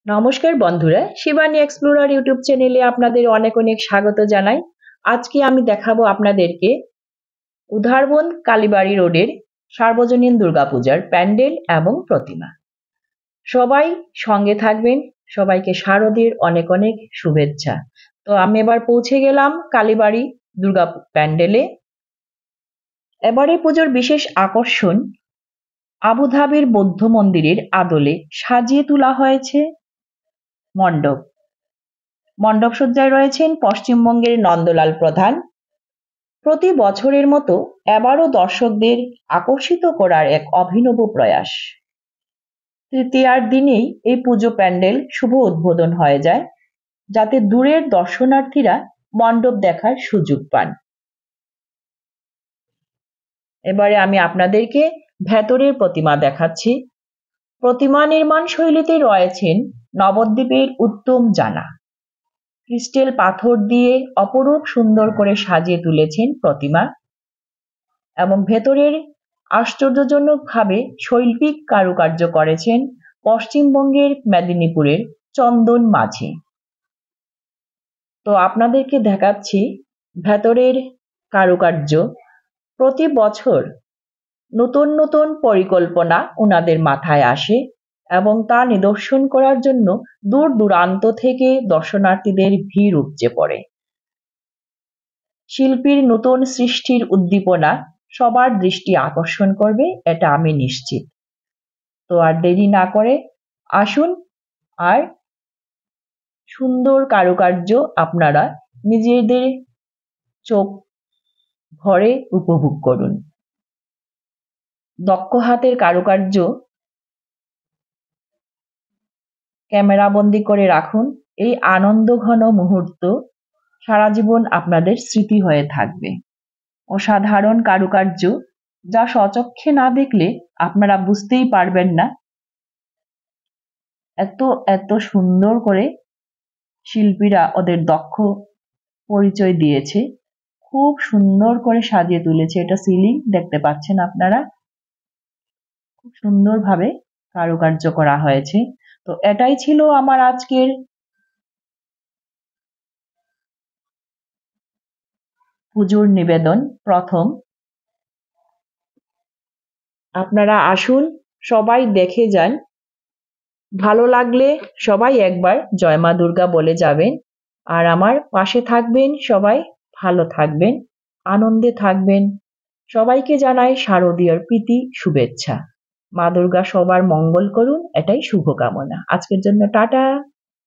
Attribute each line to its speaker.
Speaker 1: নমস্কার বন্ধুরা, Shivani explorer YouTube চ্যানেলে আপনাদের অনেক অনেক স্বাগত জানাই। আজকে আমি দেখাবো আপনাদেরকে উধারবন কালীবাড়ি রোডের সার্বজনীন দুর্গাপূজার প্যান্ডেল এবং প্রতিমা। সবাই সঙ্গে থাকবেন, সবাইকে শারদীর অনেক অনেক শুভেচ্ছা। তো আমি এবার পৌঁছে গেলাম কালীবাড়ি দুর্গা প্যান্ডেলে। এবারে পুজোর বিশেষ আকর্ষণ আবুধাবির বৌদ্ধ মন্দিরের আদলে সাজিয়ে তোলা হয়েছে মণ্ডপ। মণ্ডপসজ্জায় রয়েছেন পশ্চিমবঙ্গের নন্দলাল প্রধান। প্রতি বছরের মতো এবারও দর্শকদের আকর্ষিত করার এক অভিনব প্রয়াস। তৃতীয়ার দিনেই এই পুজো প্যান্ডেল শুভ উদ্বোধন হয়ে যায়, যাতে দূরের দর্শনার্থীরা মণ্ডপ দেখার সুযোগ পান। এবারে আমি আপনাদেরকে ভেতরের প্রতিমা দেখাচ্ছি। প্রতিমা নির্মাণ শৈলীতে রয়েছেন নবদ্বীপের উত্তম জানা। ক্রিস্টাল পাথর দিয়ে অপরূপ সুন্দর করে সাজিয়ে তুলেছেন প্রতিমা, এবং ভেতরের আশ্চর্যজনকভাবে শৈল্পিক কারুকার্য করেছেন পশ্চিমবঙ্গের মেদিনীপুরের চন্দন মাঝি। তো আপনাদেরকে দেখাচ্ছি ভেতরের কারুকার্য। প্রতি বছর নতুন নতুন পরিকল্পনা ওনাদের মাথায় আসে এবং তা নিদর্শন করার জন্য দূর দূরান্ত থেকে দর্শনার্থীদের ভিড় উপচে পড়ে। শিল্পীর নতুন সৃষ্টির উদ্দীপনা সবার দৃষ্টি আকর্ষণ করবে, এটা আমি নিশ্চিত। তো আর দেরি না করে আসুন আর সুন্দর কারুকার্য আপনারা নিজেদের চোখ ভরে উপভোগ করুন। দক্ষ হাতের কারুকার্য ক্যামেরাবন্দি করে রাখুন। এই আনন্দঘন মুহূর্ত সারা জীবন আপনাদের স্মৃতি হয়ে থাকবে। অসাধারণ কারুকার্য, যা স্বচক্ষে না দেখলে আপনারা বুঝতেই পারবেন না। এত এত সুন্দর করে শিল্পীরা ওদের দক্ষ পরিচয় দিয়েছে। খুব সুন্দর করে সাজিয়ে তুলেছে। এটা সিলিং দেখতে পাচ্ছেন আপনারা, খুব সুন্দরভাবে কারুকার্য করা হয়েছে। তো এটাই ছিল আমার আজকের পুজোর নিবেদন। প্রথম আপনারা আসুন, সবাই দেখে যান। ভালো লাগলে সবাই একবার জয় মা দুর্গা বলে যাবেন, আর আমার পাশে থাকবেন। সবাই ভালো থাকবেন, আনন্দে থাকবেন। সবাইকে জানাই শারদীয়ার প্রীতি শুভেচ্ছা। মা দুর্গা সবার মঙ্গল করুন, এটাই শুভকামনা। আজকের জন্য টাটা।